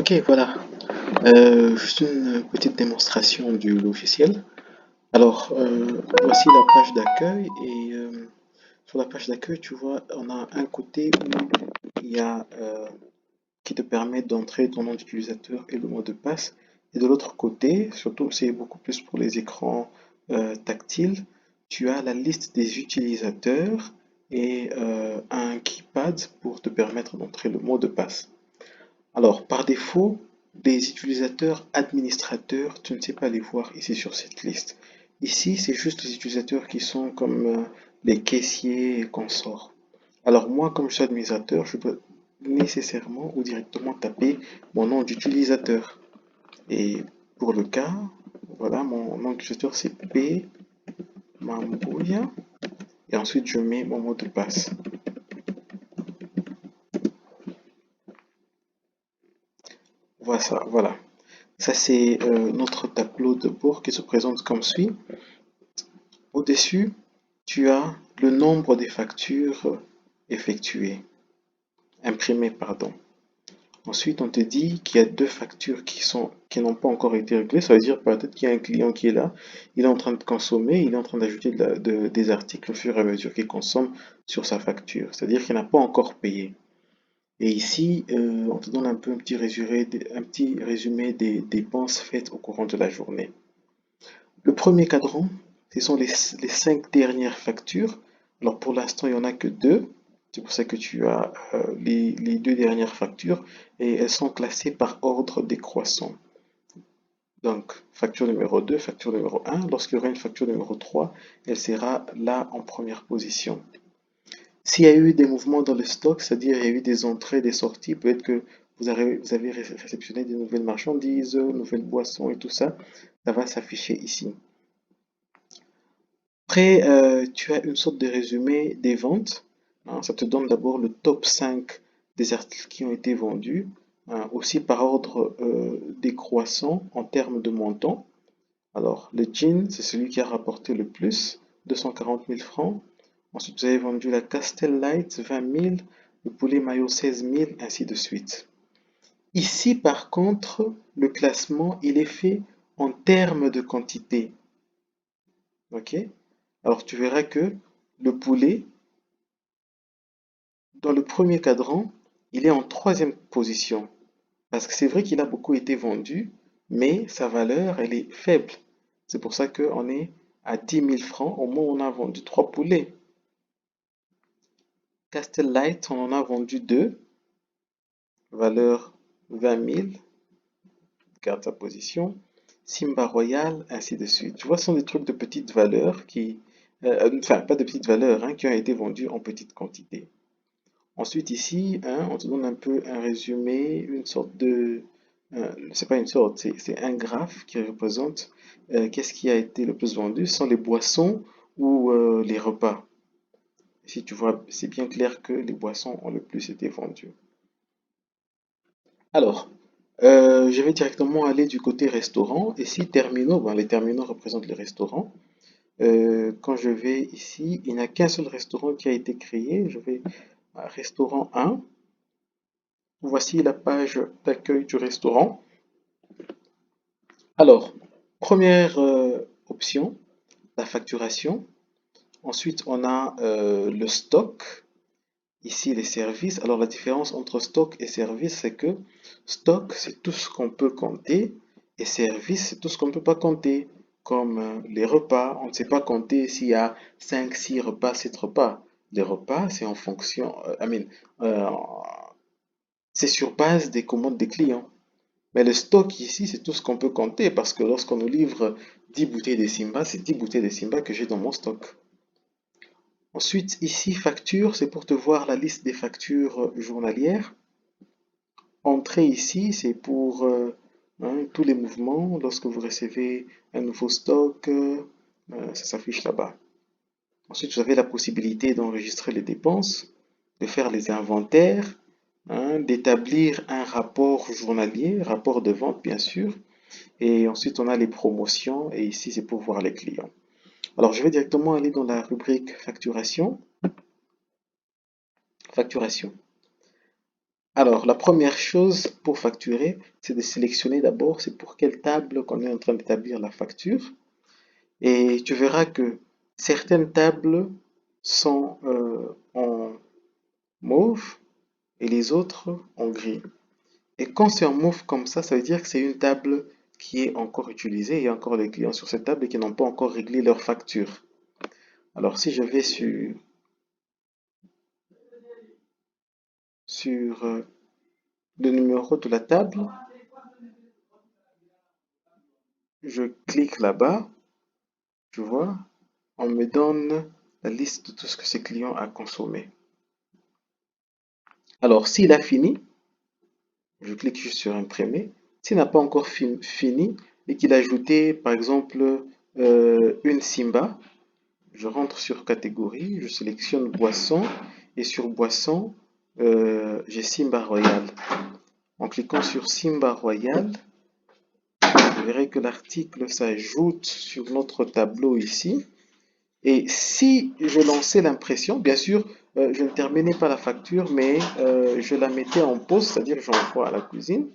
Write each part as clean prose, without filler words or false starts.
Ok, voilà. Juste une petite démonstration du logiciel. Alors, voici la page d'accueil et sur la page d'accueil, tu vois, on a un côté où il y a qui te permet d'entrer ton nom d'utilisateur et le mot de passe. Et de l'autre côté, surtout c'est beaucoup plus pour les écrans tactiles, tu as la liste des utilisateurs et un keypad pour te permettre d'entrer le mot de passe. Alors, par défaut, les utilisateurs administrateurs, tu ne sais pas les voir ici sur cette liste. Ici, c'est juste les utilisateurs qui sont comme les caissiers et consorts. Alors moi, comme je suis administrateur, je dois nécessairement ou directement taper mon nom d'utilisateur. Et pour le cas, voilà, mon nom d'utilisateur c'est P Mambuya. Et ensuite, je mets mon mot de passe. Voilà ça, voilà. Ça, c'est notre tableau de bord qui se présente comme suit. Au-dessus, tu as le nombre des factures effectuées, imprimées, pardon. Ensuite, on te dit qu'il y a deux factures qui n'ont pas encore été réglées. Ça veut dire peut-être qu'il y a un client qui est là, il est en train de consommer, il est en train d'ajouter des articles au fur et à mesure qu'il consomme sur sa facture. C'est-à-dire qu'il n'a pas encore payé. Et ici, on te donne un petit résumé des dépenses faites au courant de la journée. Le premier cadran, ce sont les 5 dernières factures. Alors pour l'instant, il n'y en a que deux. C'est pour ça que tu as les 2 dernières factures et elles sont classées par ordre décroissant. Donc, facture numéro 2, facture numéro 1. Lorsqu'il y aura une facture numéro 3, elle sera là en première position. S'il y a eu des mouvements dans le stock, c'est-à-dire il y a eu des entrées, des sorties, peut-être que vous avez réceptionné des nouvelles marchandises, nouvelles boissons et tout ça, ça va s'afficher ici. Après, tu as une sorte de résumé des ventes, hein. Ça te donne d'abord le top 5 des articles qui ont été vendus, hein, aussi par ordre décroissant en termes de montant. Alors, le jean, c'est celui qui a rapporté le plus, 240 000 francs. Ensuite, vous avez vendu la Castel Light, 20 000, le poulet maillot, 16 000, ainsi de suite. Ici, par contre, le classement, il est fait en termes de quantité. Ok? Alors, tu verras que le poulet, dans le premier cadran, il est en troisième position. Parce que c'est vrai qu'il a beaucoup été vendu, mais sa valeur, elle est faible. C'est pour ça qu'on est à 10 000 francs au moment où on a vendu 3 poulets. Castle Light, on en a vendu 2, valeur 20 000, garde sa position. Simba Royal, ainsi de suite. Tu vois, ce sont des trucs de petite valeur enfin, pas de petite valeur, hein, qui ont été vendus en petite quantité. Ensuite, ici, hein, on te donne un peu un résumé, une sorte de... c'est pas une sorte, c'est un graphe qui représente qu'est-ce qui a été le plus vendu. Ce sont les boissons ou les repas. Ici, tu vois, c'est bien clair que les boissons ont le plus été vendues. Alors, je vais directement aller du côté restaurant. Ici, terminaux, ben, les terminaux représentent les restaurants. Quand je vais ici, il n'y a qu'un seul restaurant qui a été créé. Je vais à restaurant 1. Voici la page d'accueil du restaurant. Alors, première option, la facturation. Ensuite, on a le stock. Ici, les services. Alors, la différence entre stock et service, c'est que stock, c'est tout ce qu'on peut compter et service, c'est tout ce qu'on ne peut pas compter. Comme les repas, on ne sait pas compter s'il y a 5, 6 repas, 7 repas. Les repas, c'est en fonction, euh, c'est sur base des commandes des clients. Mais le stock ici, c'est tout ce qu'on peut compter parce que lorsqu'on nous livre 10 bouteilles de Simba, c'est 10 bouteilles de Simba que j'ai dans mon stock. Ensuite, ici, facture, c'est pour te voir la liste des factures journalières. Entrée ici, c'est pour hein, tous les mouvements. Lorsque vous recevez un nouveau stock, ça s'affiche là-bas. Ensuite, vous avez la possibilité d'enregistrer les dépenses, de faire les inventaires, hein, d'établir un rapport journalier, rapport de vente bien sûr. Et ensuite, on a les promotions et ici, c'est pour voir les clients. Alors, je vais directement aller dans la rubrique facturation. Facturation. Alors, la première chose pour facturer, c'est de sélectionner d'abord c'est pour quelle table qu'on est en train d'établir la facture. Et tu verras que certaines tables sont en mauve et les autres en gris. Et quand c'est en mauve comme ça veut dire que c'est une table qui est encore utilisée. Il y a encore des clients sur cette table et qui n'ont pas encore réglé leur facture. Alors, si je vais sur le numéro de la table, je clique là-bas, tu vois, on me donne la liste de tout ce que ce client a consommé. Alors, s'il a fini, je clique juste sur imprimer. S'il n'a pas encore fini et qu'il a ajouté, par exemple, une Simba, je rentre sur catégorie, je sélectionne boisson et sur boisson, j'ai Simba Royal. En cliquant sur Simba Royal, vous verrez que l'article s'ajoute sur notre tableau ici. Et si je lançais l'impression, bien sûr, je ne terminais pas la facture, mais je la mettais en pause, c'est-à-dire j'envoie à la cuisine.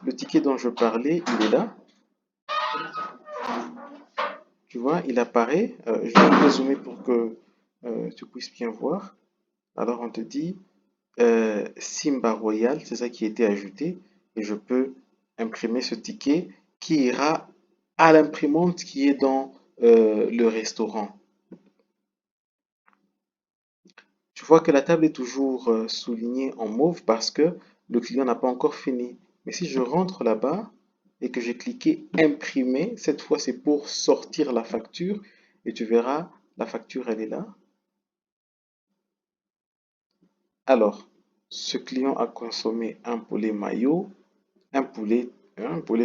Le ticket dont je parlais, il est là. Tu vois, il apparaît. Je vais un peu zoomer pour que tu puisses bien voir. Alors on te dit Simba Royal, c'est ça qui a été ajouté. Et je peux imprimer ce ticket qui ira à l'imprimante qui est dans le restaurant. Tu vois que la table est toujours soulignée en mauve parce que le client n'a pas encore fini. Mais si je rentre là-bas et que j'ai cliqué imprimer, cette fois c'est pour sortir la facture et tu verras la facture elle est là. Alors, ce client a consommé un poulet maillot, un poulet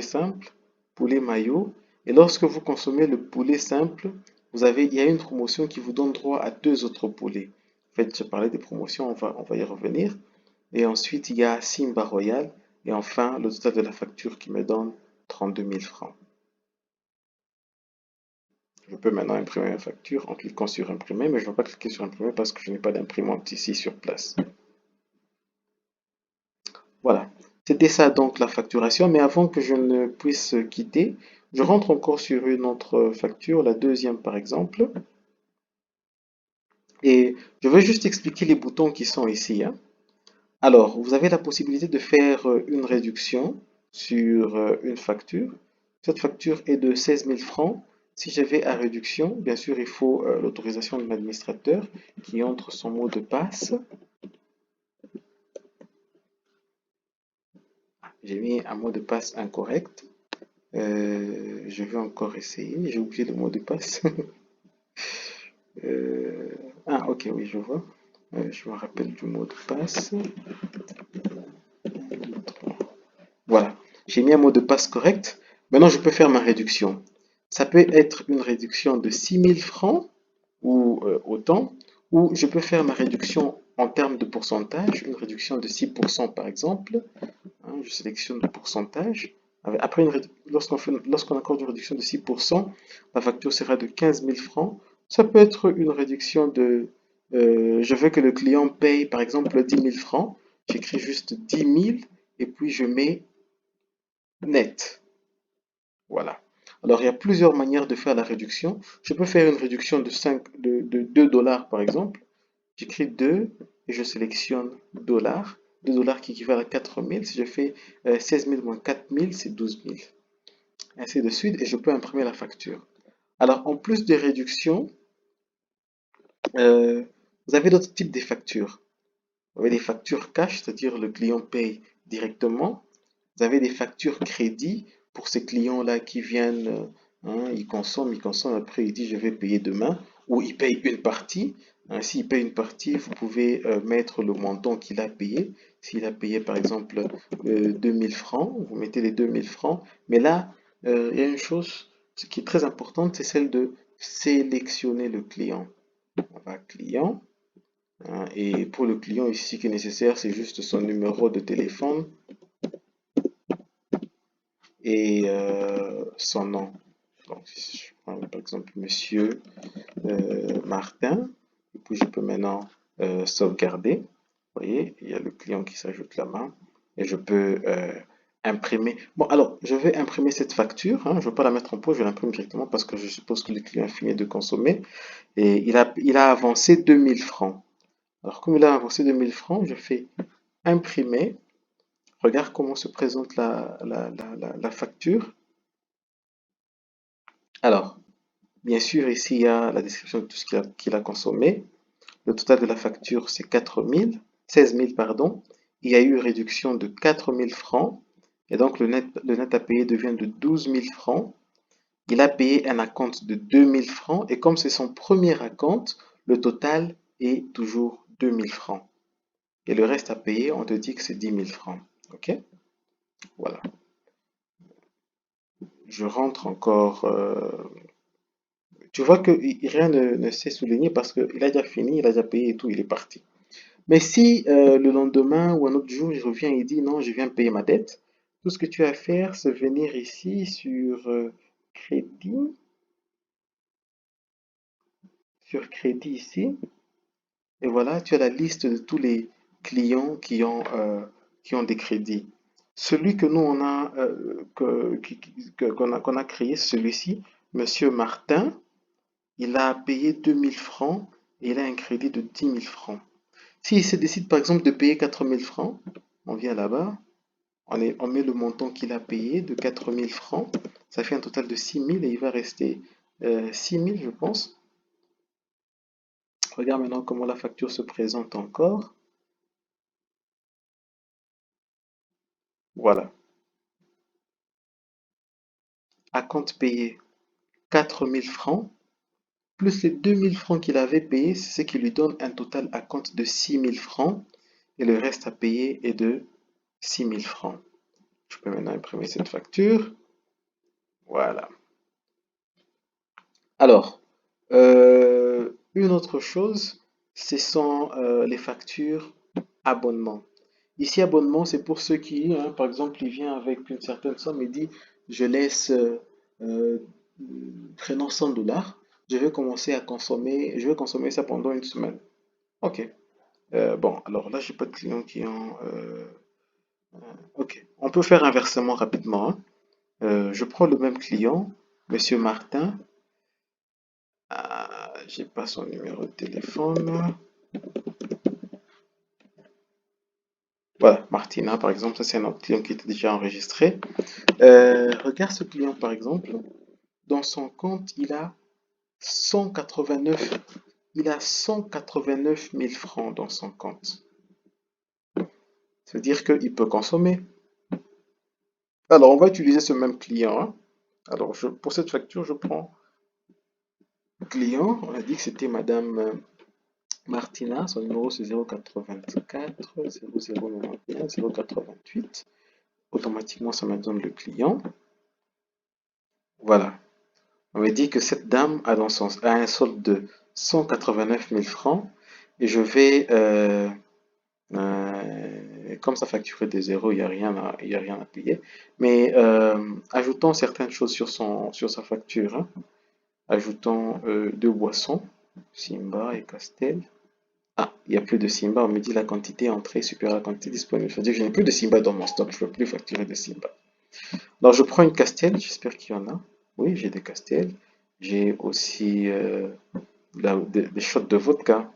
simple, poulet maillot. Et lorsque vous consommez le poulet simple, il y a une promotion qui vous donne droit à deux autres poulets. En fait, je parlais des promotions, on va y revenir. Et ensuite, il y a Simba Royal. Et enfin, le total de la facture qui me donne 32 000 francs. Je peux maintenant imprimer ma facture en cliquant sur imprimer, mais je ne vais pas cliquer sur imprimer parce que je n'ai pas d'imprimante ici sur place. Voilà. C'était ça donc la facturation, mais avant que je ne puisse quitter, je rentre encore sur une autre facture, la deuxième par exemple, et je vais juste expliquer les boutons qui sont ici, hein. Alors, vous avez la possibilité de faire une réduction sur une facture. Cette facture est de 16 000 francs. Si je vais à réduction, bien sûr, il faut l'autorisation de l'administrateur qui entre son mot de passe. J'ai mis un mot de passe incorrect. Je vais encore essayer. J'ai oublié le mot de passe. Ah, ok, oui, je vois. Je me rappelle du mot de passe. Voilà. J'ai mis un mot de passe correct. Maintenant, je peux faire ma réduction. Ça peut être une réduction de 6 000 francs ou autant, ou je peux faire ma réduction en termes de pourcentage, une réduction de 6% par exemple. Hein, je sélectionne le pourcentage. Après, lorsqu'on accorde une réduction de 6%, la facture sera de 15 000 francs. Ça peut être une réduction de... je veux que le client paye par exemple 10 000 francs. J'écris juste 10 000 et puis je mets net. Voilà. Alors, il y a plusieurs manières de faire la réduction. Je peux faire une réduction de 2 dollars par exemple. J'écris 2 et je sélectionne dollars. 2 dollars qui équivalent à 4 000. Si je fais 16 000 moins 4 000, c'est 12 000. Ainsi de suite, et je peux imprimer la facture. Alors, en plus des réductions, euh, vous avez d'autres types de factures. Vous avez des factures cash, c'est-à-dire le client paye directement. Vous avez des factures crédit pour ces clients-là qui viennent, hein, ils consomment, après ils disent je vais payer demain, ou ils payent une partie. Hein, s'il paye une partie, vous pouvez mettre le montant qu'il a payé. S'il a payé par exemple 2000 francs, vous mettez les 2000 francs. Mais là, il y a une chose ce qui est très importante, c'est celle de sélectionner le client. On va client, hein, et pour le client ici, ce qui est nécessaire, c'est juste son numéro de téléphone et son nom. Donc, si je prends par exemple Monsieur Martin, et puis je peux maintenant sauvegarder. Vous voyez, il y a le client qui s'ajoute là-bas et je peux imprimer. Bon, alors, je vais imprimer cette facture, hein, je ne vais pas la mettre en pause, je l'imprime directement parce que je suppose que le client a fini de consommer et il a avancé 2000 francs. Alors, comme il a avancé 2000 francs, je fais imprimer. Regarde comment se présente la facture. Alors, bien sûr, ici, il y a la description de tout ce qu'il a consommé. Le total de la facture, c'est 16 000, pardon. Il y a eu une réduction de 4 000 francs. Et donc, le net à payer devient de 12 000 francs. Il a payé un acompte de 2 000 francs. Et comme c'est son premier acompte, le total est toujours 2 000 francs. Et le reste à payer, on te dit que c'est 10 000 francs. OK? Voilà. Je rentre encore. Tu vois que rien ne s'est souligné parce qu'il a déjà fini, il a déjà payé et tout, il est parti. Mais si le lendemain ou un autre jour, il revient et dit non, je viens payer ma dette, tout ce que tu as à faire, c'est venir ici crédit, sur crédit ici, et voilà, tu as la liste de tous les clients qui ont des crédits. Celui que nous on a qu'on a créé, celui-ci, Monsieur Martin, il a payé 2000 francs et il a un crédit de 10 000 francs. S'il se décide par exemple de payer 4000 francs, on vient là-bas, on met le montant qu'il a payé de 4000 francs, ça fait un total de 6000 et il va rester 6000 je pense. Regarde maintenant comment la facture se présente encore. Voilà, à compte payé 4000 francs, plus les 2000 francs qu'il avait payés, c'est ce qui lui donne un total à compte de 6000 francs et le reste à payer est de 6000 francs. Je peux maintenant imprimer cette facture. Voilà. Alors, une autre chose, ce sont les factures abonnement. Ici, abonnement, c'est pour ceux qui, hein, par exemple, il vient avec une certaine somme et dit, je laisse, euh, prenons 100 dollars, je vais consommer ça pendant une semaine. Ok. Bon, alors là, j'ai pas de clients qui ont. Ok. On peut faire inversement rapidement, hein. Je prends le même client, Monsieur Martin. J'ai pas son numéro de téléphone. Voilà, Martina, par exemple, ça c'est un autre client qui était déjà enregistré. Regarde ce client, par exemple. Dans son compte, 189, il a 189 000 francs dans son compte. Ça veut dire qu'il peut consommer. Alors, on va utiliser ce même client, hein. Alors, pour cette facture, je prends client. On a dit que c'était Madame Martina. Son numéro, c'est 084 0091 088. Automatiquement, ça me donne le client. Voilà. On me dit que cette dame a un solde de 189 000 francs et je vais, comme sa facture est de zéro, il y a rien à payer, mais ajoutons certaines choses sur sa facture, hein. Ajoutons deux boissons, Simba et Castel. Ah, il n'y a plus de Simba, on me dit la quantité entrée supérieure à la quantité disponible. Ça veut dire que je n'ai plus de Simba dans mon stock, je ne peux plus facturer de Simba. Alors je prends une Castel, j'espère qu'il y en a. Oui, j'ai des Castel. J'ai aussi des shots de vodka.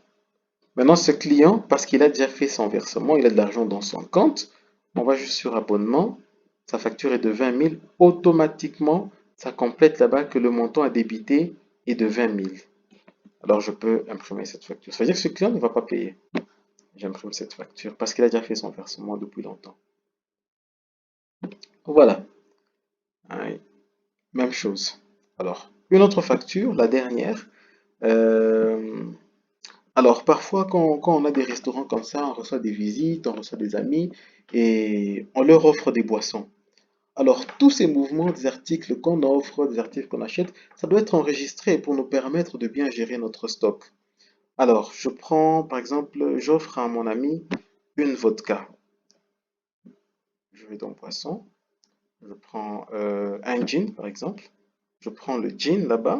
Maintenant, ce client, parce qu'il a déjà fait son versement, il a de l'argent dans son compte, on va juste sur abonnement, sa facture est de 20 000, automatiquement, ça complète là-bas que le montant à débiter est de 20 000. Alors, je peux imprimer cette facture. Ça veut dire que ce client ne va pas payer. J'imprime cette facture parce qu'il a déjà fait son versement depuis longtemps. Voilà. Hein, même chose. Alors, une autre facture, la dernière. Euh, Alors, parfois, quand on a des restaurants comme ça, on reçoit des visites, on reçoit des amis et on leur offre des boissons. Alors, tous ces mouvements des articles qu'on offre, des articles qu'on achète, ça doit être enregistré pour nous permettre de bien gérer notre stock. Alors, je prends, par exemple, j'offre à mon ami une vodka. Je vais dans boisson, je prends un gin, par exemple. Je prends le gin là-bas.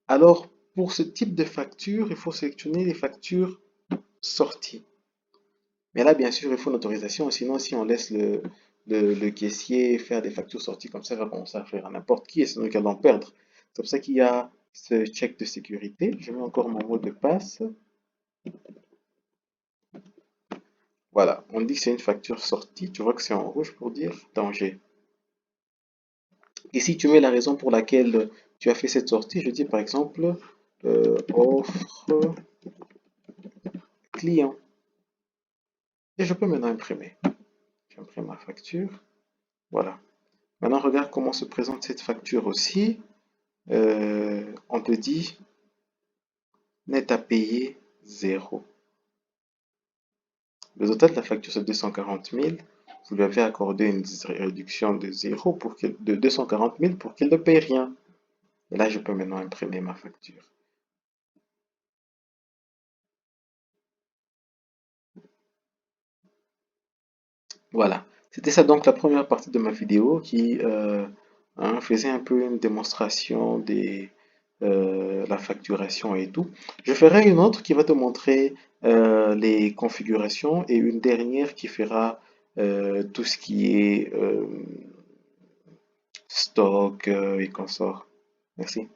Alors, pour ce type de facture, il faut sélectionner les factures sorties. Mais là, bien sûr, il faut une autorisation, sinon si on laisse le caissier faire des factures sorties comme ça, il va commencer à faire à n'importe qui et c'est nous qui allons perdre. C'est pour ça qu'il y a ce check de sécurité. Je mets encore mon mot de passe. Voilà, on dit que c'est une facture sortie. Tu vois que c'est en rouge pour dire danger. Ici, tu mets la raison pour laquelle tu as fait cette sortie. Je dis par exemple offre client. Et je peux maintenant imprimer. J'imprime ma facture. Voilà. Maintenant, regarde comment se présente cette facture aussi. On te dit net à payer 0. Le total de la facture, c'est 240 000. Vous lui avez accordé une réduction de 0 de 240 000 pour qu'il ne paye rien. Et là, je peux maintenant imprimer ma facture. Voilà. C'était ça donc la première partie de ma vidéo qui faisait un peu une démonstration des la facturation et tout. Je ferai une autre qui va te montrer les configurations et une dernière qui fera tout ce qui est stock et consorts. Merci.